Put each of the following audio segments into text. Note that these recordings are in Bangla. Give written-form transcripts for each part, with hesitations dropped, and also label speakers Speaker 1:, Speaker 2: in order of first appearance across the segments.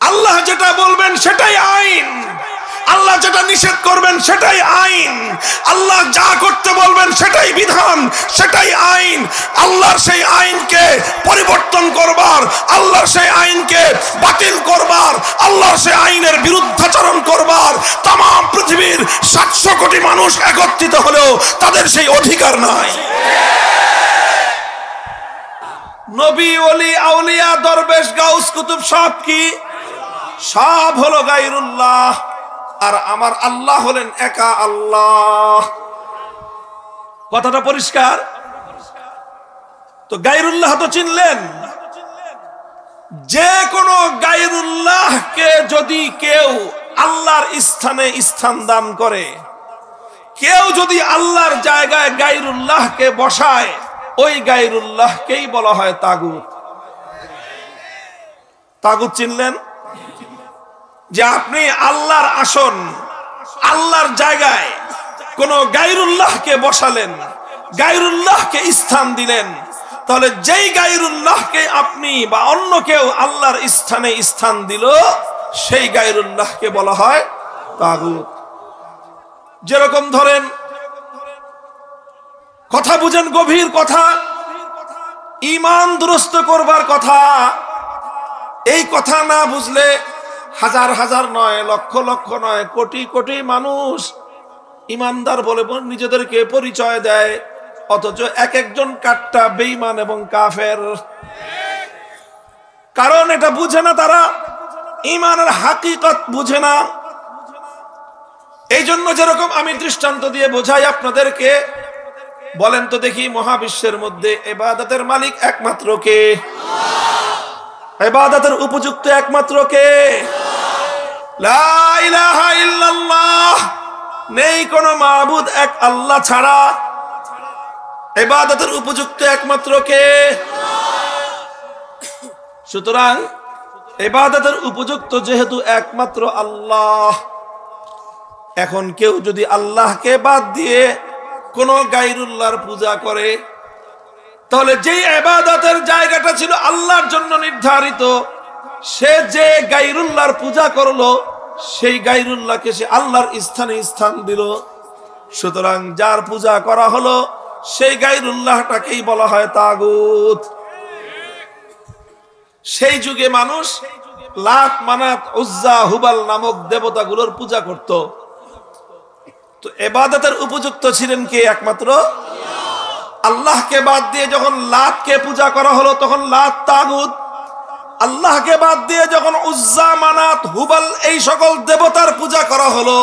Speaker 1: আল্লাহ যেটা বলবেন সেটাই আইন, আল্লাহ যেটা নিষেধ করবেন সেটাই আইন, আল্লাহ যা করতে বলবেন সেটাই বিধান, সেটাই আইন। আল্লাহর সেই আইনকে পরিবর্তন করবার, আল্লাহর সেই আইনকে বাতিল করবার, আল্লাহর সেই আইনের বিরুদ্ধাচরণ করবার তাম পৃথিবীর 700 কোটি মানুষ একত্রিত হলেও তাদের সেই অধিকার নাই। নবী, ওলি, আউলিয়া, দরবেশ, গাউস, কুতুব সব কি? সব হলো গায়রুল্লাহ। আর আমার আল্লাহ হলেন একা আল্লাহ। কথাটা পরিষ্কার? তো গায়রুল্লাহ তো চিনলেন। যে কোনো গায়রুল্লাহকে যদি কেউ আল্লাহর স্থানে স্থান দান করে, কেউ যদি আল্লাহর জায়গায় গায়রুল্লাহকে বসায়, ওই গায়রুল্লাহকেই বলা হয় তাগুত। তাগুত চিনলেন? যে আপনি আল্লাহর আসন, আল্লাহর জায়গায় কোন গায়রুল্লাহকে বসালেন, গায়রুল্লাহকে স্থান দিলেন, তাহলে যেই গায়রুল্লাহকে আপনি বা অন্য কেউ আল্লাহর স্থানে স্থান দিল, সেই গায়রুল্লাহকে বলা হয় তাগুত। যেরকম ধরেন, কথা বুঝেন, গভীর কথা, ঈমান দুরস্ত করবার কথা। এই কথা না বুঝলে হাজার হাজার নয়, লক্ষ লক্ষ নয়, কোটি কোটি মানুষ ঈমানদার বলে নিজেদেরকে পরিচয় দেয়, অথচ এক একজন কাট্টা বেঈমান এবং কাফের। কারণ এটা বুঝে না, তারা ঈমানের হাকিকত বুঝে না। এই জন্য যেরকম আমি দৃষ্টান্ত দিয়ে বোঝাই আপনাদেরকে, বলেন তো দেখি, মহাবিশ্বের মধ্যে ইবাদতের মালিক একমাত্র কে? ইবাদতের উপযুক্ত একমাত্র কে? লা ইলাহা ইল্লাল্লাহ। নেই কোন মাবুদ এক আল্লাহ ছাড়া। ইবাদতের উপযুক্ত একমাত্র কে? সুতরাং ইবাদতের উপযুক্ত যেহেতু একমাত্র আল্লাহ, এখন কেউ যদি আল্লাহকে বাদ দিয়ে কোন গায়রুল্লাহর পূজা করে, তাহলে যেই ইবাদতের জায়গাটা ছিল আল্লাহর জন্য নির্ধারিত, সে যে গায়রুল্লাহর পূজা করলো, সেই গায়রুল্লাহকে সে আল্লাহর স্থানে স্থান দিল। সুতরাং যার পূজা করা হলো, সেই গায়রুল্লাহটাকেই বলা হয় তাগুত। সেই যুগে মানুষ লাত, মানাত, উজ্জা, হুবাল নামক দেবতাগুলোর পূজা করত। তো ইবাদতের উপযুক্ত ছিলেন কে? একমাত্র আল্লাহকে বাদ দিয়ে যখন লাতকে পূজা করা হলো, তখন লাত তাগুত। আল্লাহকে বাদ দিয়ে যখন উজ্জা, মানাত, হুবাল এই সকল দেবতার পূজা করা হলো,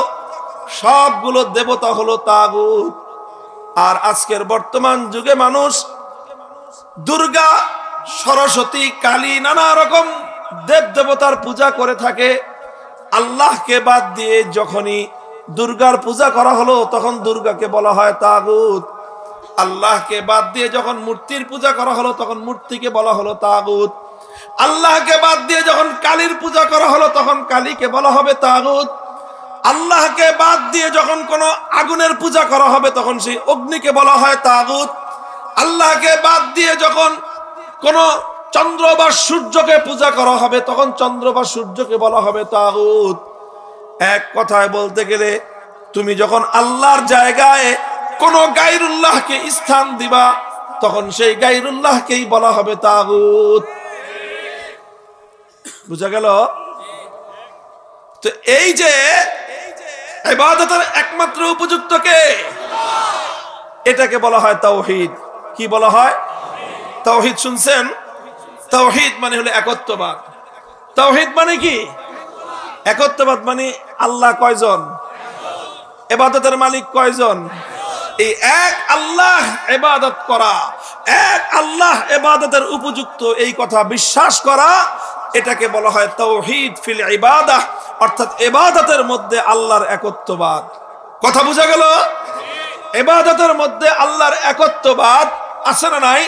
Speaker 1: সবগুলো দেবতা হলো তাগুত। আর আজকের বর্তমান যুগে মানুষ দুর্গা, সরস্বতী, কালী, নানা রকম দেব দেবতার পূজা করে থাকে। আল্লাহকে বাদ দিয়ে যখনই দুর্গার পূজা করা হলো, তখন দুর্গাকে বলা হয় তাগুত। আল্লাহকে বাদ দিয়ে যখন মূর্তির পূজা করা হলো, তখন মূর্তিকে বলা হলো তাগুত। আল্লাহকে বাদ দিয়ে যখন কালীর পূজা করা হলো, তখন কালীকে বলা হবে তাগুত। আল্লাহকে বাদ দিয়ে যখন কোন আগুনের পূজা করা হবে, তখন সেই অগ্নিকে বলা হয় তাগুত। আল্লাহকে বাদ দিয়ে যখন কোন চন্দ্র বা সূর্যকে পূজা করা হবে, তখন চন্দ্র বা সূর্যকে বলা হবে তাগুত। এক কথায় বলতে গেলে, তুমি যখন আল্লাহর জায়গায় কোন গায়রুল্লাহকে স্থান দিবা, তখন সেই গায়রুল্লাহকেই বলা হবে তাগুত। বুঝা গেল? তো এই যে ইবাদতের একমাত্র উপযুক্ত কে, এটাকে বলা হয় তাওহীদ। কি বলা হয়? তাওহীদ। শুনছেন? তাওহীদ মানে হলো একত্ববাদ। তাওহীদ মানে কি? একত্ববাদ। মানে আল্লাহ কয়জন? ইবাদতের মালিক কয়জন? এই এক আল্লাহ ইবাদত করা, এক আল্লাহ ইবাদতের উপযুক্ত, এই কথা বিশ্বাস করা, এটাকে বলা হয় তাওহীদ ফিল ইবাদাহ, অর্থাৎ ইবাদতের মধ্যে আল্লাহর একত্ববাদ। কথা বুঝা গেল? ইবাদতের মধ্যে আল্লাহর একত্ববাদ আছে না নাই?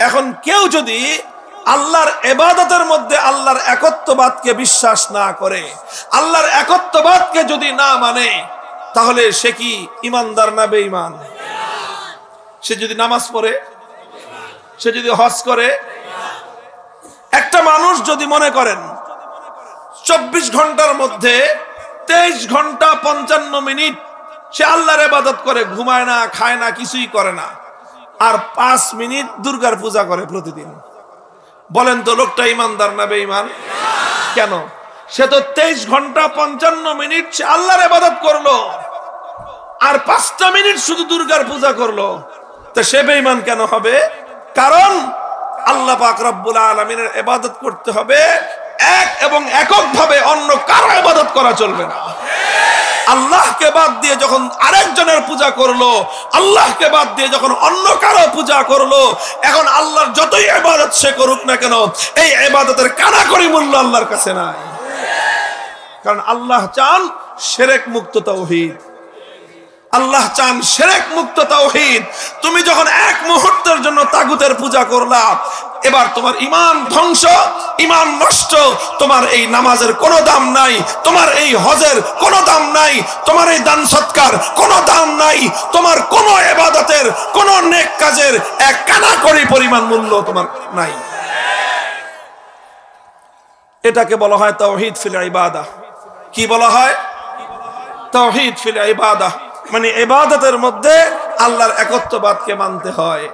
Speaker 1: এখন কেউ যদি আল্লাহর ইবাদতের মধ্যে আল্লাহর একত্ববাদকে বিশ্বাস না করে, আল্লাহর একত্ববাদকে যদি না মানে, তাহলে সে কি ঈমানদার না বেঈমান? সে যদি নামাজ পড়ে, সে যদি হজ করে, একটা মানুষ যদি মনে করেন 24 ঘন্টার মধ্যে 23 ঘন্টা 55 মিনিট সে আল্লাহর ইবাদত করে, ঘুমায় না, খায় না, কিছুই করে না, আর 5 মিনিট দুর্গার পূজা করে প্রতিদিন। বলেন তো লোকটা ইমানদার না বেঈমান? কেন? সে তো 23 ঘন্টা 55 মিনিট সে আল্লাহর ইবাদত করলো, আর 5টা মিনিট শুধু দুর্গার পূজা করলো, তো সে বেঈমান কেন হবে? কারণ আল্লাহ পাক রব্বুল আলামিনের ইবাদত করতে হবে এক এবং এককভাবে, অন্য কারো ইবাদত করা চলবে না। আল্লাহকে বাদ দিয়ে যখন আরেকজনের পূজা করলো, আল্লাহকে বাদ দিয়ে যখন অন্য কারো পূজা করলো, এখন আল্লাহর যতই ইবাদত সে করুক না কেন, এই ইবাদতের কানাকড়ি মূল্য আল্লাহর কাছে নাই। কারণ আল্লাহ চান শিরক মুক্ত তাওহীদ, আল্লাহ চান শিরক মুক্ত তাওহীদ। তুমি যখন এক মুহূর্তের জন্য তাগুতের পূজা করলা, এবার তোমার ঈমান ধ্বংস, ঈমান নষ্ট। তোমার এই নামাজের কোনো দাম নাই, তোমার এই হজের কোনো দাম নাই, তোমার এই দান সৎকার কোনো দাম নাই, তোমার কোনো ইবাদতের কোনো নেক কাজের এক কানাকড়ি পরিমাণ মূল্য তোমার নাই। এটাকে বলা হয় তাওহীদ ফিল ইবাদাহ। কি বলা হয়? তাওহীদ ফিল ইবাদাহ, মানে ইবাদতের মধ্যে আল্লাহর একত্ববাদকে মানতে হয়।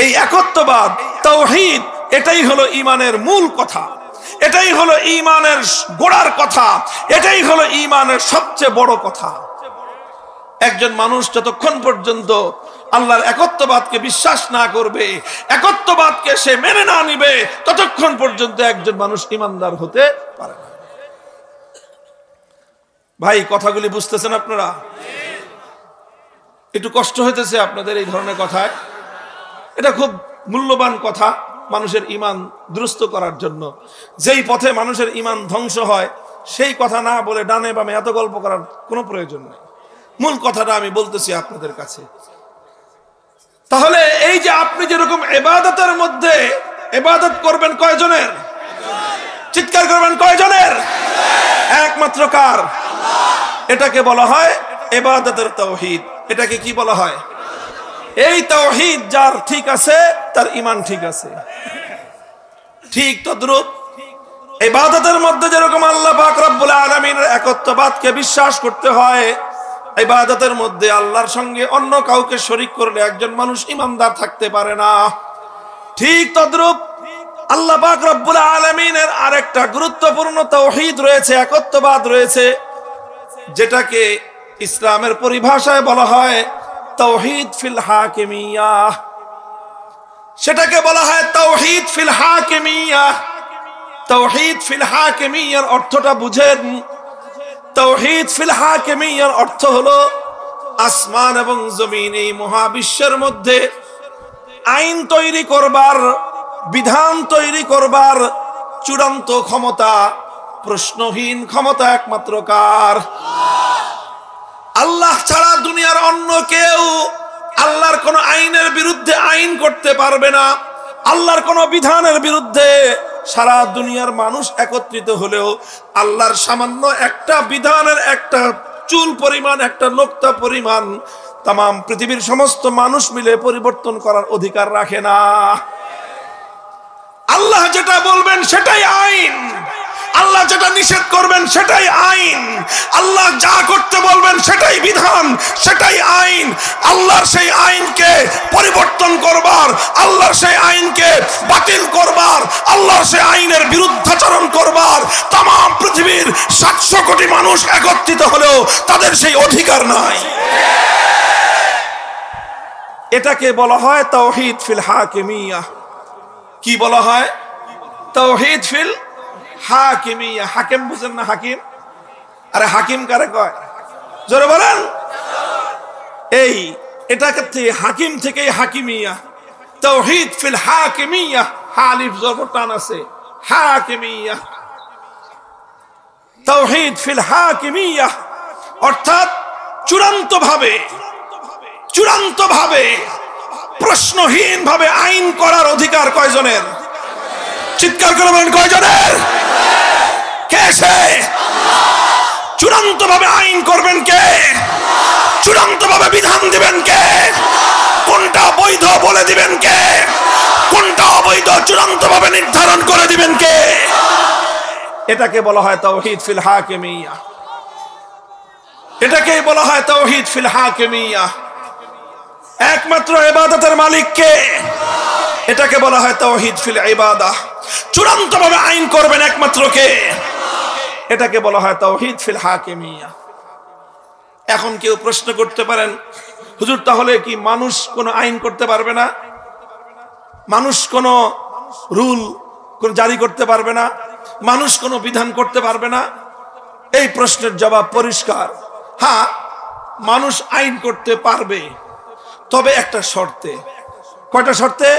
Speaker 1: এই একত্ববাদ, তাওহীদ, এটাই হলো ঈমানের মূল কথা, এটাই হলো ঈমানের গোড়ার কথা, এটাই হলো ঈমানের সবচেয়ে বড় কথা। একজন মানুষ যতক্ষণ পর্যন্ত আল্লাহর একত্ববাদকে বিশ্বাস না করবে, একত্ববাদকে সে মেনে না নিবে, ততক্ষণ পর্যন্ত একজন মানুষ ঈমানদার হতে পারে না। ভাই, কথাগুলি বুঝতেছেন আপনারা? একটু কষ্ট হইতেছে আপনাদের এই ধরনের কথায়। এটা খুব মূল্যবান কথা মানুষের ঈমান দুরস্ত করার জন্য। যেই পথে মানুষের ঈমান ধ্বংস হয় সেই কথা না বলে ডানে বামে এত গল্প করার কোনো প্রয়োজন নেই। মূল কথাটা আমি বলতেছি আপনাদের কাছে। তাহলে এই যে আপনি যেরকম ইবাদতের মধ্যে ইবাদত করবেন কয়জনের? চিৎকার করবেন কয়জনের? একমাত্র কার? এটাকে বলা হয় ইবাদতের তাওহীদ। এটাকে কি বলা হয়? এই তাওহীদ যার ঠিক আছে তার ঈমান ঠিক আছে। ঠিক তদ্রূপ ইবাদতের মধ্যে যেরকম আল্লাহ পাক রব্বুল আলামিনের একত্ববাদকে বিশ্বাস করতে হয়, ইবাদতের মধ্যে আল্লাহর সঙ্গে অন্য কাউকে শরীক করলে একজন মানুষ ঈমানদার থাকতে পারে না। ঠিক তদ্রূপ আল্লাহ পাক রব্বুল আলামিনের আরেকটা গুরুত্বপূর্ণ তাওহীদ রয়েছে, একত্ববাদ রয়েছে, যেটাকে ইসলামের পরিভাষায় বলা হয় তাওহীদ ফিল হাকিমিয়াহ। সেটাকে বলা হয় তাওহীদ ফিল হাকিমিয়াহ। তাওহীদ ফিল হাকিমিয়ার অর্থটা বুঝেন। তাওহীদ ফিল হাকিমিয়ার অর্থ হলো আসমান এবং জমিন, এই মহাবিশ্বের মধ্যে আইন তৈরি করবার, বিধান তৈরি করবার চূড়ান্ত ক্ষমতা, প্রশ্নহীন ক্ষমতা একমাত্র কার? আল্লাহ ছাড়া দুনিয়ার অন্য কেউ আল্লাহর কোন আইনের বিরুদ্ধে আইন করতে পারবে না। আল্লাহর কোন বিধানের বিরুদ্ধে সারা দুনিয়ার মানুষ একত্রিত হলেও আল্লাহর সামান্য একটা বিধানের একটা চুল পরিমাণ, একটা নোক্তা পরিমাণ তাম পৃথিবীর সমস্ত মানুষ মিলে পরিবর্তন করার অধিকার রাখে না। আল্লাহ যেটা বলবেন সেটাই আইন, আল্লাহ যেটা নিষেধ করবেন সেটাই আইন, আল্লাহ যা করতে বলবেন সেটাই বিধান, সেটাই আইন। আল্লাহর সেই আইনকে পরিবর্তন করবার, আল্লাহর সেই আইনকে বাতিল করবার, আল্লাহর সেই আইনের বিরুদ্ধাচরণ করবার তাম পৃথিবীর 700 কোটি মানুষ একত্রিত হলেও তাদের সেই অধিকার নাই। এটাকে বলা হয় তাওহীদ ফিল হাকিমিয়াহ। কি বলা হয়? তাওহীদ ফিল হাকিমিয়া। হাকিম বুঝেন না? হাকিম, আরে হাকিম কারে কয়? জোরে বলেন। এই এটাকে থেকে হাকিম থেকে হাকিমিয়া, তাওহীদ ফিল হাকিমিয়া, হালিফ জবর টান আছে, হাকিমিয়া। তাওহীদ ফিল হাকিমিয়া অর্থাৎ চূড়ান্ত ভাবে প্রশ্নহীন ভাবে আইন করার অধিকার কয়জনের? চিৎকার করে বলেন কয়জনের? কে সে? চূড়ান্ত ভাবে আইন করবেন কে? চূড়ান্ত ভাবে বিধান দিবেন কে? কোনটা বৈধ বলে দিবেন কে? কোনটা অবৈধ চূড়ান্ত ভাবে নির্ধারণ করে দিবেন কে? এটাকে বলা হয় তাওহীদ ফিল হাকিমিয়া। এটাকেই বলা হয় তাওহীদ ফিল হাকিমিয়া। একমাত্র ইবাদতের মালিক কে? এটাকে বলা হয় তাওহীদ ফিল ইবাদাহ। চূড়ান্তভাবে আইন করবেন একমাত্র কে? এটাকে বলা হয় তাওহীদ ফিল হাকিমিয়া। এখন কেউ প্রশ্ন করতে পারেন, হুজুর তাহলে কি মানুষ কোনো আইন করতে পারবে না? মানুষ কোনো রুল কোন জারি করতে পারবে না? মানুষ কোনো বিধান করতে পারবে না? এই প্রশ্নের জবাব পরিষ্কার, হ্যাঁ মানুষ আইন করতে পারবে, তবে একটা শর্তে। কয়টা শর্তে?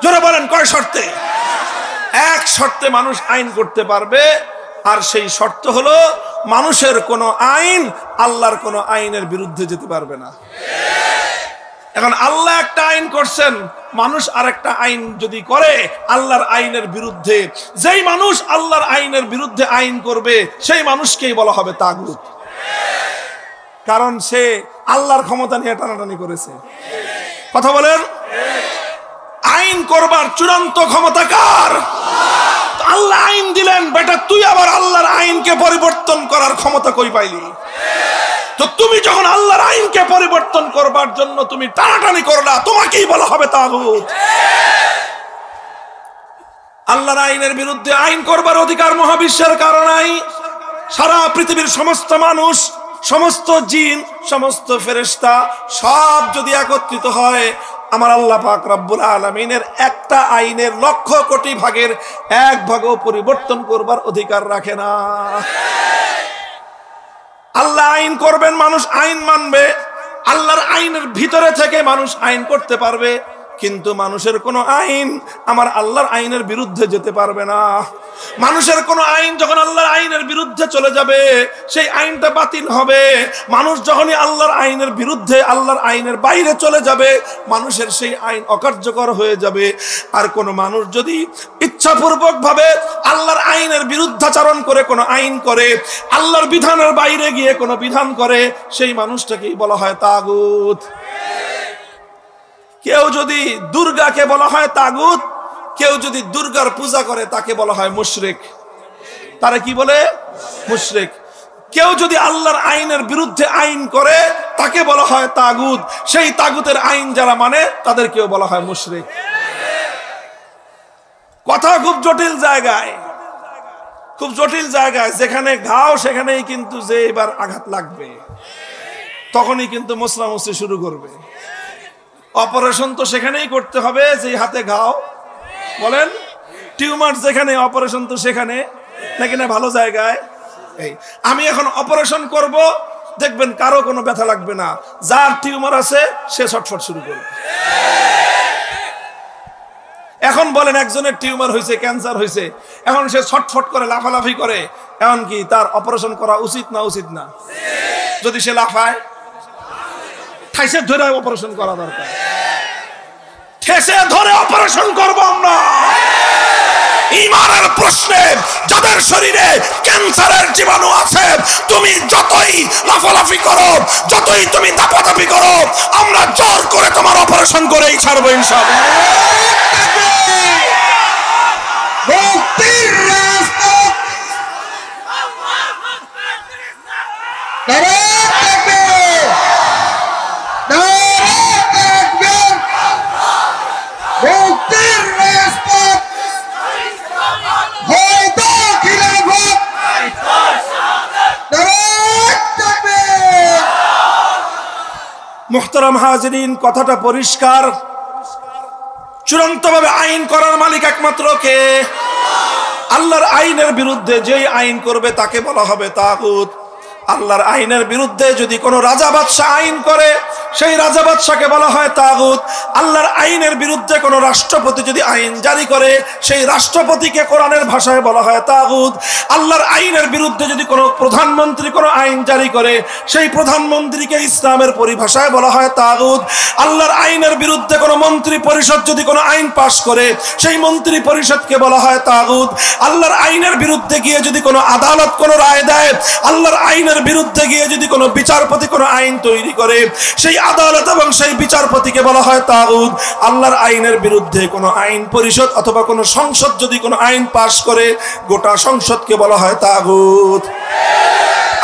Speaker 1: জোরে বলেন, কয় শর্তে? এক শর্তে মানুষ আইন করতে পারবে, আর সেই শর্ত হলো মানুষের কোন আইন আল্লাহর কোন আইনের বিরুদ্ধে যেতে পারবে না। এখন আল্লাহ একটা আইন করছেন, মানুষ আরেকটা আইন যদি করে আল্লাহর আইনের বিরুদ্ধে, যেই মানুষ আল্লাহর আইনের বিরুদ্ধে আইন করবে সেই মানুষকেই বলা হবে তাগুত। কারণ সে আল্লাহর ক্ষমতা নিয়ে টানাটানি করেছে। কথা বলেন, আইন করবার চূড়ান্ত ক্ষমতা কার? আল্লাহ আইন দিলেন, বেটা তুই আবার আল্লাহর আইনকে পরিবর্তন করার ক্ষমতা কই পাইলি? তো তুমি যখন আল্লাহর আইনকে পরিবর্তন করবার জন্য তুমি টানাটানি করলা, তোমাকেই বলা হবে তাগুত। আল্লাহর আইনের বিরুদ্ধে আইন করবার অধিকার মহাবিশ্বের কারণেই সারা পৃথিবীর সমস্ত মানুষ, সমস্ত জিন, সমস্ত ফেরেশতা সব যদি একত্রিত হয়, আমার আল্লাহ পাক রব্বুল আলামিনের একটা আইনের লক্ষ কোটি ভাগের এক ভাগও পরিবর্তন করবার অধিকার রাখে না। আল্লাহ আইন করবেন, মানুষ আইন মানবে, আল্লাহর আইনের ভিতরে থেকে মানুষ আইন করতে পারবে, কিন্তু মানুষের কোনো আইন আমার আল্লাহর আইনের বিরুদ্ধে যেতে পারবে না। মানুষের কোনো আইন যখন আল্লাহর আইনের বিরুদ্ধে চলে যাবে সেই আইনটা বাতিল হবে। মানুষ যখনই আল্লাহর আইনের বিরুদ্ধে, আল্লাহর আইনের বাইরে চলে যাবে, মানুষের সেই আইন অকার্যকর হয়ে যাবে। আর কোনো মানুষ যদি ইচ্ছাপূর্বক ভাবে আল্লাহর আইনের বিরুদ্ধাচরণ করে কোনো আইন করে, আল্লাহর বিধানের বাইরে গিয়ে কোনো বিধান করে, সেই মানুষটাকেই বলা হয় তাগুত। কেউ যদি দুর্গাকে বলা হয় তাগুত, কেউ যদি দুর্গার পূজা করে তাকে বলা হয় মুশরিক। তারা কি বলে? মুশরিক। কেউ যদি আল্লাহর আইনের বিরুদ্ধে আইন করে তাকে বলা হয় তাগুত। সেই তাগুতের আইন যারা মানে তাদেরকেও বলা হয় মুশরিক। কথা খুব জটিল জায়গায়, খুব জটিল জায়গায়। যেখানে ঘাও সেখানেই কিন্তু যে এবার আঘাত লাগবে, তখনই কিন্তু মোসলামুসি শুরু করবে। অপারেশন তো সেখানেই করতে হবে যে হাতে ঘাও। বলেন, টিউমার যেখানে, অপারেশন তো সেখানে, নাকি না ভালো জায়গায়? এই আমি এখন অপারেশন করব, দেখবেন কারো কোনো ব্যথা লাগবে না। যার টিউমার আছে সে ছটফট শুরু করবে। এখন বলেন, একজনের টিউমার হয়েছে, ক্যান্সার হয়েছে, এখন সে ছটফট করে, লাফালাফি করে, এমন কি তার অপারেশন করা উচিত না? উচিত না? যদি সে লাফায়, ঠাইসে ধরে অপারেশন করা দরকার। ঠেসে ধরে অপারেশন করব আমরা। ঈমানের প্রশ্নে যাদের শরীরে ক্যান্সারের জীবাণু আছে, তুমি যতই লাফালাফি করো, যতই তুমি দাপাদাপি করো, আমরা জোর করে তোমার অপারেশন করেই ছাড়বো ইনশাআল্লাহ। মুক্তির রাস্তা মুহতারাম হাজিরিন, কথাটা পরিষ্কার। চূড়ান্তভাবে আইন করার মালিক একমাত্র কে? আল্লাহর আইনের বিরুদ্ধে যেই আইন করবে তাকে বলা হবে তাগুত। আল্লাহর আইনের বিরুদ্ধে যদি কোনো রাজা বাদশাহ আইন করে, সেই রাজা বাদশাকে বলা হয় তাগুত। আল্লাহর আইনের বিরুদ্ধে কোনো রাষ্ট্রপতি যদি আইন জারি করে, সেই রাষ্ট্রপতিকে কোরআনের ভাষায় বলা হয় তাগুত। আল্লাহর আইনের বিরুদ্ধে যদি কোনো প্রধানমন্ত্রী কোনো আইন জারি করে, সেই প্রধানমন্ত্রীকে ইসলামের পরিভাষায় বলা হয় তাগুত। আল্লাহর আইনের বিরুদ্ধে কোনো মন্ত্রী পরিষদ যদি কোনো আইন পাশ করে, সেই মন্ত্রী পরিষদকে বলা হয় তাগুত। আল্লাহর আইনের বিরুদ্ধে গিয়ে যদি কোনো আদালত কোনো রায় দেয়, আল্লাহর আইনের বিরুদ্ধে গিয়ে যদি কোনো বিচারপতি কোনো আইন তৈরি করে, সেই আদালত এবং সেই বিচারপতিকে বলা হয় তাগুত। আল্লাহর আইনের বিরুদ্ধে কোনো আইন পরিষদ অথবা কোনো সংসদ যদি কোনো আইন পাশ করে, গোটা সংসদকে বলা হয় তাগুত।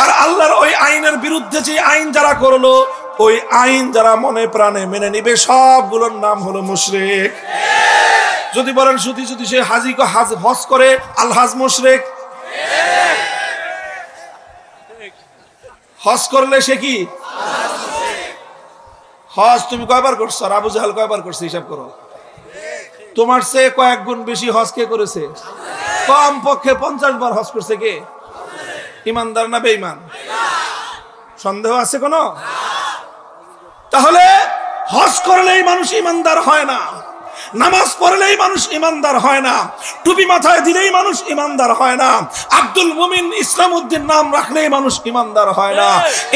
Speaker 1: আর আল্লাহর ওই আইনের বিরুদ্ধে যে আইন যারা করলো, ওই আইন যারা মনে প্রাণে মেনে নিবে, সবগুলোর নাম হলো মুশরিক। যদি বলেন যদি সে হজ করে, আলহাজ মুশরিক। হজ করলে সে কি হজ? তুমি কয়বার করছো? আর আবু জাহেল কয়বার করছে? হিসাব করো। তোমার চেয়ে কয়েক গুণ বেশি হজ কে করেছে? কম পক্ষে 50 বার হজ করছে কে? ইমানদার না বেঈমান? সন্দেহ আছে কোনো? তাহলে হজ করলেই মানুষ ইমানদার হয় না, নামাজ পড়লেই মানুষ ইমানদার হয় না, টুপি মাথায় দিলেই মানুষ ইমানদার হয় না, আব্দুল মুমিন ইসলাম উদ্দিন নাম রাখলেই মানুষ ইমানদার হয় না।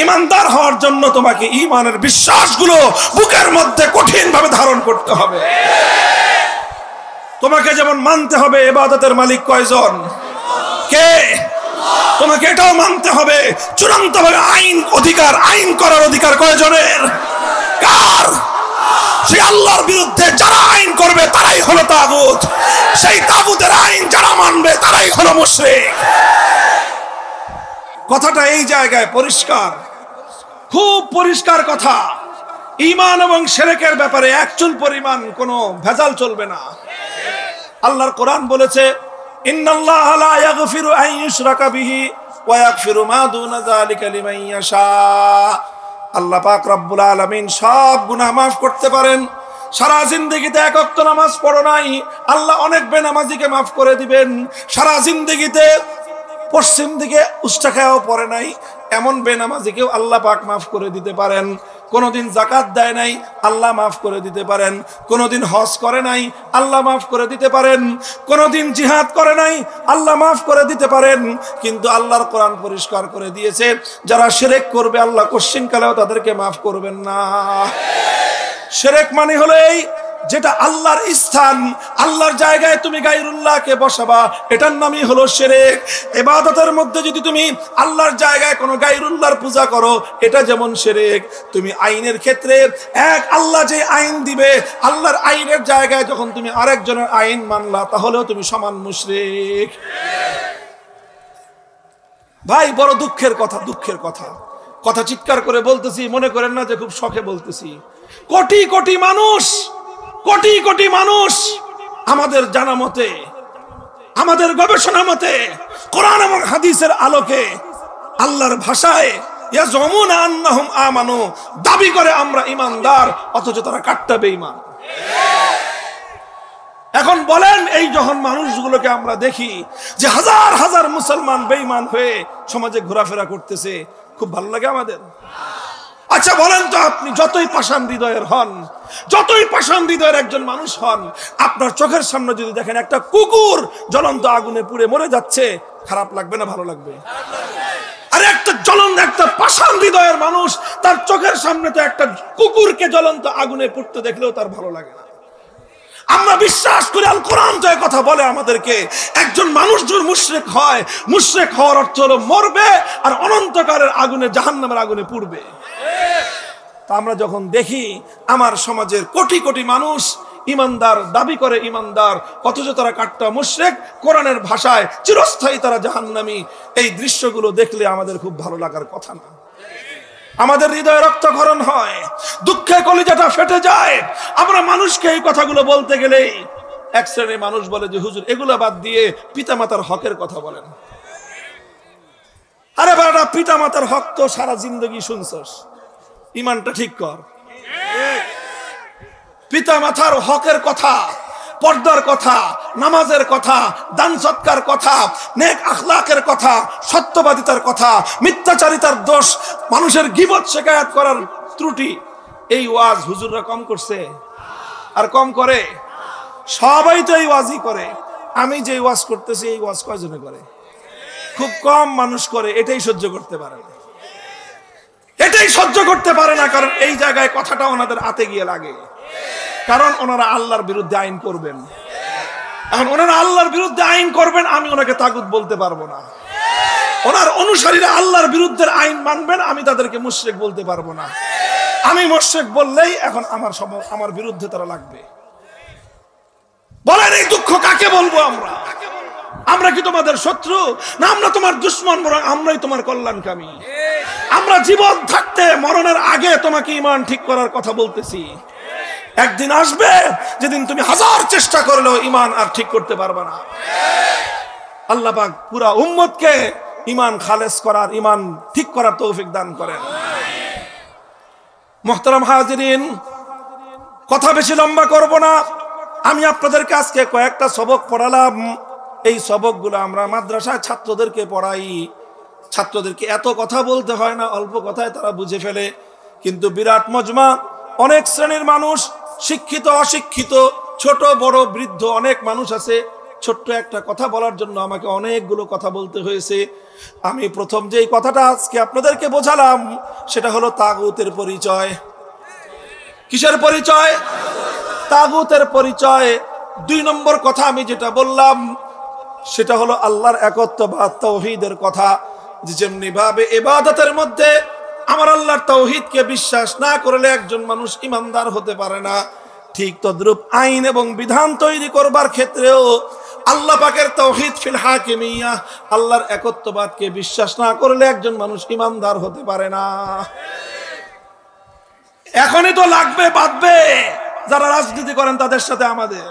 Speaker 1: ইমানদার হওয়ার জন্য তোমাকে ঈমানের বিশ্বাসগুলো বুকের মধ্যে কঠিন ভাবে ধারণ করতে হবে। তোমাকে যেমন মানতে হবে ইবাদতের মালিক কয়জন? কে? তোমাকে এটাও মানতে হবে চূড়ান্ত ভাবে আইন করার অধিকার কয়জনের? কার? সেই আল্লাহর বিরুদ্ধে যারা আইন করবে তারাই হলো তাগুত। সেই তাগুতের আইন যারা মানবে তারাই হলো মুশরিক। কথাটা এই জায়গায় পরিষ্কার, খুব পরিষ্কার কথা। ঈমান এবং শিরকের ব্যাপারে একচুল পরিমাণ কোনো ভেজাল চলবে না। আল্লাহর কোরআন বলেছে, ইন্নাল্লাহা লা ইয়াগফিরু আন ইউশরাকা বিহি ওয়া ইয়াগফিরু মা দুনা যালিকা লিমান ইয়াশা। আল্লাহ পাক রব্বুল আলামিন সব গুনাহ মাফ করতে পারেন। সারা জিন্দেগিতে এক ওয়াক্ত নামাজ পড়ো নাই, আল্লাহ অনেক বেনামাজিকে মাফ করে দিবেন। সারা জিন্দেগিতে পশ্চিম দিকে উষ্টা খাওয়াও পড়ে নাই, এমন বেনামাজিকেও আল্লাহ পাক মাফ করে দিতে পারেন। কোনোদিন যাকাত দেয় নাই, আল্লাহ মাফ করে দিতে পারেন। কোনোদিন হজ করে নাই, আল্লাহ মাফ করে দিতে পারেন। কোনোদিন জিহাদ করে নাই, আল্লাহ মাফ করে দিতে পারেন। কিন্তু আল্লাহর কোরআন পরিষ্কার করে দিয়েছে, যারা শিরক করবে আল্লাহ কোশ্চিনকালেও তাদেরকে মাফ করবেন না। শিরক মানে হলো এই, যেটা আল্লাহর স্থান, আল্লাহর জায়গায় তুমি গায়রুল্লাহকে বসাবা, এটার নামই হলো শিরক। ইবাদতের মধ্যে যদি তুমি আল্লাহর জায়গায় কোনো গায়রুল্লাহর পূজা করো, এটা যেমন শিরক। তুমি আইনের ক্ষেত্রে এক আল্লাহ যে আইন দিবে, আল্লাহর আইনের জায়গায় যখন তুমি আরেকজনের আইন মানলা, তাহলেও তুমি সমান মুশরিক। ভাই বড় দুঃখের কথা, দুঃখের কথা। কথা চিৎকার করে বলতেছি, মনে করেন না যে খুব শখে বলতেছি। কোটি কোটি মানুষ, কোটি কোটি মানুষ আমাদের জানা মতে, আমাদের গবেষণা মতে, কোরআন এবং হাদিসের আলোকে, আল্লাহর ভাষায় ইয়াজুমুনা আন্নাহুম আমানু, দাবি করে আমরা ঈমানদার, অথচ তারা কাট্টা বেঈমান। এখন বলেন, এই যখন মানুষগুলোকে আমরা দেখি যে হাজার হাজার মুসলমান বেঈমান হয়ে সমাজে ঘোরাফেরা করতেছে, খুব ভালো লাগে আমাদের? আচ্ছা বলেন তো, আপনি যতই পাষাণ হৃদয়ের হন, যতই পাষাণ হৃদয়ের একজন মানুষ হন, আপনার চোখের সামনে যদি দেখেন একটা কুকুর জ্বলন্ত আগুনে পুড়ে মরে যাচ্ছে, খারাপ লাগবে না ভালো লাগবে? আরে একটা পাষাণ হৃদয়ের মানুষ, তার চোখের সামনে তো একটা কুকুরকে জ্বলন্ত আগুনে পুড়তে দেখলেও তার ভালো লাগে না। আমরা বিশ্বাস করি, আল কোরআন যে কথা বলে আমাদেরকে, একজন মানুষ যদি মুশরিক হয়, মুশরিক হওয়ার অর্থ হলো মরবে আর অনন্তকালের আগুনে, জাহান্নামের আগুনে পুড়বে। তা আমরা যখন দেখি আমার সমাজের কোটি কোটি মানুষ ইমানদার, দাবি করে ইমানদার, অথচ তারা কাট্টা মুশরিক, কোরআনের ভাষায় চিরস্থায়ী তারা জাহান্নামী, এই দৃশ্যগুলো দেখলে আমাদের খুব ভালো লাগার কথা না। আমাদের হৃদয়ে রক্তক্ষরণ হয়, দুঃখে কলিজাটা ফেটে যায়। আমরা মানুষকে এই কথাগুলো বলতে গেলেই এক শ্রেণীর মানুষ বলে যে হুজুর এগুলো বাদ দিয়ে পিতামাতার হকের কথা বলেন। আরে বাবা, পিতামাতার হক তো সারা জিন্দগি শুনছস, ইমানটা ঠিক কর। পিতামাতার হকের কথা, পর্দার কথা, নামাজের কথা, দান সৎকার কথা, নেক আখলাকের কথা, সত্যবাদিতার কথা, মিথ্যাচারিতার দোষ, মানুষের গীবত শিকায়াত করার ত্রুটি, এই ওয়াজ হুজুররা কম করছে? আর কম করে? সবাই তো এই ওয়াজই করে। আমি যে ওয়াজ করতেছি, এই ওয়াজ কয়জনে করে? খুব কম মানুষ করে। এটাই সহ্য করতে পারে না, এটাই সহ্য করতে পারে না। কারণ এই জায়গায় কথাটা ওনাদের হাতে গিয়ে লাগে, কারণ ওনারা আল্লাহর বিরুদ্ধে আইন করবেন। এখন ওনারা আল্লাহর বিরুদ্ধে আইন করবেন, আমি ওনাকে তাগুত বলতে পারবো না। ওনার অনুসারীরা আল্লাহর বিরুদ্ধে আইন মানবেন, আমি তাদেরকে মুশরিক বলতে পারবো না। আমি মুশরিক বললেই এখন আমার বিরুদ্ধে তারা লাগবে। বলেন এই দুঃখ কাকে বলবো আমরা? আমরা কি তোমাদের শত্রু, না আমরা তোমার দুশমন? বরং আমরাই তোমার কল্যাণকামী। আমরা জীবন থাকতে মরণের আগে তোমাকে ঈমান ঠিক করার কথা বলতেছি। একদিন আসবে যেদিন তুমি হাজার চেষ্টা করলেও ঈমান আর ঠিক করতে পারবে না। আল্লাহ পাক পুরা উম্মতকে ঈমান খালেস করার, ঈমান ঠিক করার তৌফিক দান করেন। মুহতারাম হাজিরিন, কথা বেশি লম্বা করব না। আমি আপনাদেরকে আজকে কয়েকটা সবক পড়ালাম। এই সবকগুলো আমরা মাদ্রাসায় ছাত্রদেরকে পড়াই। ছাত্রদেরকে এত কথা বলতে হয় না, অল্প কথায় তারা বুঝে ফেলে। কিন্তু বিরাট মজমা, অনেক শ্রেণীর মানুষ, শিক্ষিত অশিক্ষিত, ছোট বড় বৃদ্ধ অনেক মানুষ আছে। ছোট্ট একটা কথা বলার জন্য আমাকে অনেকগুলো কথা বলতে হয়েছে। আমি প্রথম যেই কথাটা আজকে আপনাদেরকে বোঝালাম সেটা হলো তাগুতের পরিচয়। কিসের পরিচয়? তাগুতের পরিচয়। 2 নম্বর কথা আমি যেটা বললাম সেটা হলো আল্লাহর একত্ববাদ, তাওহীদের কথা। যেমনি ভাবে ইবাদতের মধ্যে আমার আল্লাহর তাওহীদকে বিশ্বাস না করলে একজন মানুষ ঈমানদার হতে পারে না, ঠিক তদ্রূপ আইন এবং বিধান তৈরি করবার ক্ষেত্রেও আল্লাহ পাকের তাওহীদ ফিল হাকিমিয়া, আল্লাহর একত্ববাদকে বিশ্বাস না করলে একজন মানুষ ঈমানদার হতে পারে না। এখনই তো লাগবে বাঁধবে যারা রাজনীতি করেন তাদের সাথে আমাদের।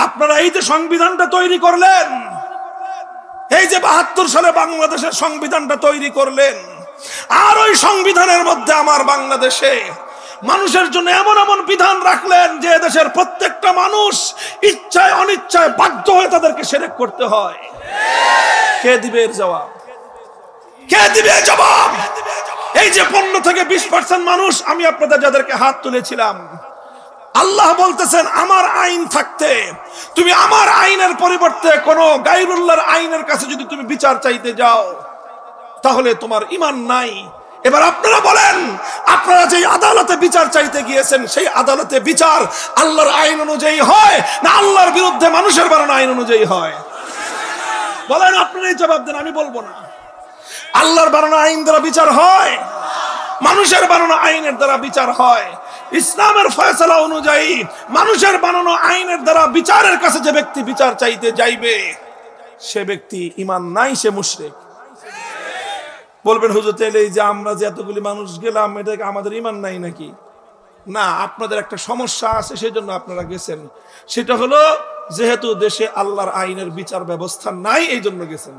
Speaker 1: আপনারা এই যে সংবিধানটা তৈরি করলেন, এই যে 72 সালে বাংলাদেশের সংবিধানটা তৈরি করলেন, আর ওই সংবিধানের মধ্যে আমার বাংলাদেশে মানুষের জন্য এমন এমন বিধান রাখলেন যে দেশের প্রত্যেকটা মানুষ ইচ্ছায় অনিচ্ছায় বাধ্য হয়ে তাদেরকে শিরক করতে হয়। কে দিবে এর জবাব? কে দিবে জবাব? এই যে 15 থেকে 20% মানুষ, আমি আপনাদের যাদেরকে হাত তুলেছিলাম, আল্লাহ বলতেছেন আমার আইন থাকতে তুমি আমার আইনের পরিবর্তে কোন গায়রুল্লাহর আইনের কাছে যদি তুমি বিচার চাইতে যাও তাহলে তোমার ঈমান নাই। এবার আপনারা বলেন, আপনারা যে আদালতে বিচার চাইতে গিয়েছেন সেই আদালতে বিচার আল্লাহর আইন অনুযায়ী হয় না আল্লাহর বিরুদ্ধে মানুষের বানানো আইন অনুযায়ী হয়? বলেন, আপনারাই জবাব দেন, আমি বলবো না। আল্লাহর বানানো আইন দ্বারা বিচার হয়, মানুষের বানানো আইনের দ্বারা বিচার হয়। ইসলামের ফয়সালা অনুযায়ী মানুষের বানানো আইনের দ্বারা বিচারের কাছে যে ব্যক্তি বিচার চাইতে যাইবে সে ব্যক্তি ঈমান নাই, সে মুশরিক। বলবেন হুজুর তাইলে এই যে আমরা যে এতগুলি মানুষ গেলাম এটা আমাদের ঈমান নাই নাকি? না, আপনাদের একটা সমস্যা আছে, সেই জন্য আপনারা গেছেন। সেটা হলো যেহেতু দেশে আল্লাহর আইনের বিচার ব্যবস্থা নাই, এই জন্য গেছেন।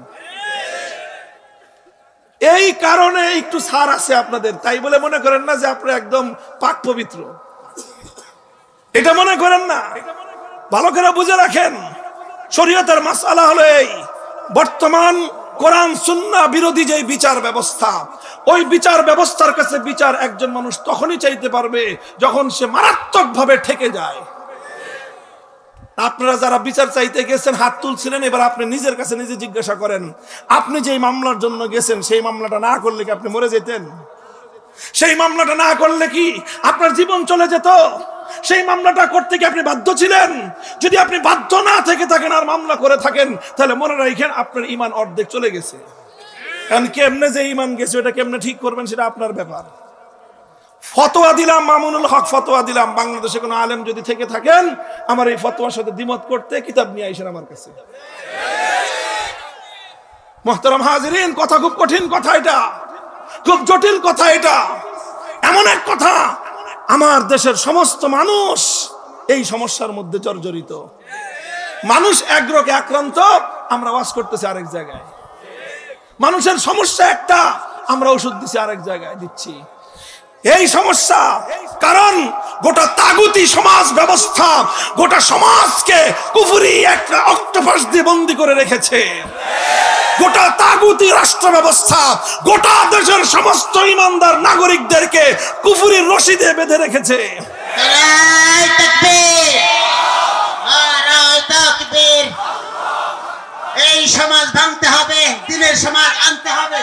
Speaker 1: এই কারণে একটু ছাড় আছে আপনাদের। তাই বলে মনে করেন না যে আপনি একদম পাক পবিত্র, এটা মনে করেন না। ভালো করে বুঝে রাখেন, শরীয়তের মাসআলা হলো এই, বর্তমান কোরআন সুন্নাহ বিরোধী যে বিচার ব্যবস্থা, ওই বিচার ব্যবস্থার কাছে বিচার একজন মানুষ তখনই চাইতে পারবে যখন সে মারাত্মকভাবে ঠেকে যায়। আপনারা যারা বিচার চাইতে গেছেন হাত তুলছিলেন, এবার আপনি নিজের কাছে নিজে জিজ্ঞাসা করেন, আপনি যেই মামলার জন্য গেছেন সেই মামলাটা না করলে কি আপনি মরে যেতেন? সেই মামলাটা না করলে কি আপনার জীবন চলে যেত? সেই মামলাটা করতে কি আপনি বাধ্য ছিলেন? যদি আপনি বাধ্য না থেকে থাকেন আর মামলা করে থাকেন তাহলে মনে রাখেন আপনার ঈমান অর্ধেক চলে গেছে। কারণ কেমনে যে ঈমান গেছে ওটা কেমনে ঠিক করবেন সেটা আপনার ব্যাপার। ফতোয়া দিলাম, মামুনুল হক ফতোয়া দিলাম, বাংলাদেশে কোনো আলেম যদি থেকে থাকেন আমার এই ফতোয়ার সাথে দ্বিমত করতে, কিতাব নিয়ে আইসেন আমার কাছে। মুহতারাম হাজিরিন, কথা খুব কঠিন কথা, এটা খুব জটিল কথা। এটা এমন এক কথা, আমার দেশের সমস্ত মানুষ এই সমস্যার মধ্যে জর্জরিত। মানুষ এক রোগে আক্রান্ত, আমরা ওয়াজ করতেছি আরেক জায়গায়। মানুষের সমস্যা একটা, আমরা ওষুধ দিচ্ছি আরেক জায়গায় দিচ্ছি। এই সমস্যা কারণ গোটা তাগুতি সমাজ ব্যবস্থা গোটা সমাজকে কুফরি একটা অক্টোপাস দিয়ে বন্দী করে রেখেছে। গোটা তাগুতি রাষ্ট্র ব্যবস্থা গোটা দেশের সমস্ত ইমানদার নাগরিকদেরকে কুফরির রশি দিয়ে বেঁধে রেখেছে।
Speaker 2: এই সমাজ ভাঙতে হবে, দিনের সমাজ আনতে হবে,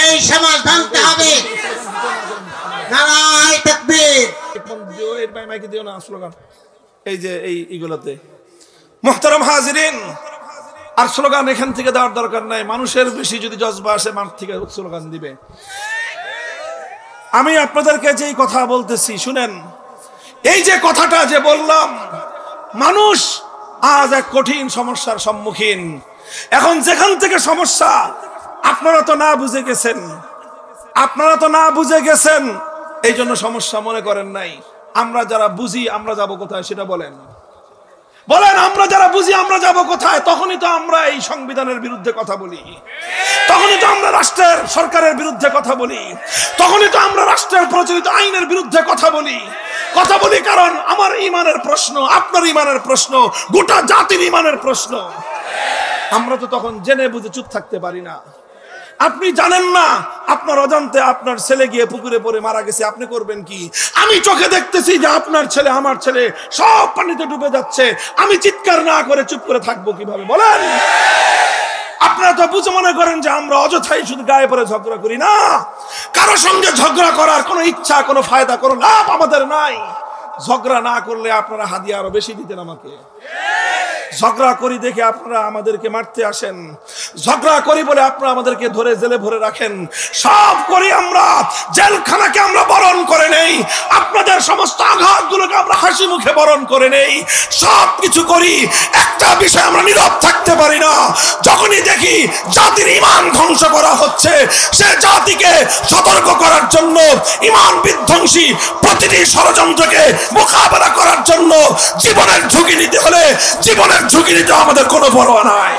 Speaker 2: এই সমাজ ভাঙতে হবে। নারায়ে তাকবীর।
Speaker 1: এই যে এইগুলোতে মুহতারাম হাজিরিন, আর স্লোগান এখান থেকে দেওয়ার দরকার নাই। মানুষের বেশি যদি জজবা আসে মাঠ থেকে স্লোগান দিবে। আমি আপনাদেরকে যেই কথা বলতেছি শুনেন, এই যে কথাটা যে বললাম, মানুষ আজ এক কঠিন সমস্যার সম্মুখীন। এখন যেখান থেকে সমস্যা, আপনারা তো না বুঝে গেছেন, এই জন্য সমস্যা মনে করেন নাই। আমরা যারা বুঝি আমরা যাব কোথায় সেটা বলেন। আমরা যারা বুঝি আমরা যাব কোথায়? তখনই তো আমরা এই সংবিধানের বিরুদ্ধে কথা বলি, তখনই তো আমরা রাষ্ট্রের সরকারের বিরুদ্ধে কথা বলি, তখনই তো আমরা রাষ্ট্রের প্রচলিত আইনের বিরুদ্ধে কথা বলি। কারণ আমার ইমানের প্রশ্ন, আপনার ইমানের প্রশ্ন, গোটা জাতির ইমানের প্রশ্ন। আমরা তো তখন জেনে বুঝে চুপ থাকতে পারি না। আপনি জানেন না আপনার অজান্তে আপনার ছেলে গিয়ে পুকুরে পড়ে মারা গেছে, আপনি করবেন কি? আমি চোখে দেখতেছি যে আপনার ছেলে আমার ছেলে সব পানিতে ডুবে যাচ্ছে, আমি চিৎকার না করে চুপ করে থাকবো কিভাবে বলেন? আপনারা তো বুঝে মনে করেন যে আমরা অযথাই শুধু গায়ে পড়ে ঝগড়া করি। না, কারো সঙ্গে ঝগড়া করার কোনো ইচ্ছা, কোনো ফায়দা, কোনো লাভ আমাদের নাই। ঝগড়া না করলে আপনারা হাদিয়া আরো বেশি দিতেন আমাকে। ঝগড়া করি দেখে আপনারা আমাদেরকে মারতে আসেন, ঝগড়া করি বলে আপনারা আমাদেরকে ধরে জেলে ভরে রাখেন। সব করি আমরা, জেলখানাকে আমরা বরণ করে নেই, আপনাদের সমস্ত আঘাতগুলোকে আমরা হাসি মুখে বরণ করে নেই। সব কিছু করি, একটা বিষয় আমরা নীরব থাকতে পারি না। যখনই দেখি জাতির ঈমান ধ্বংস করা হচ্ছে, সে জাতিকে সতর্ক করার জন্য, ঈমান বিধ্বংসী প্রতিটি ষড়যন্ত্রকে মোকাবেলা করার জন্য জীবনের ঝুঁকি নিতে হলে জীবনের ঝুঁকি নিতে আমাদের কোনো পরোয়া নাই।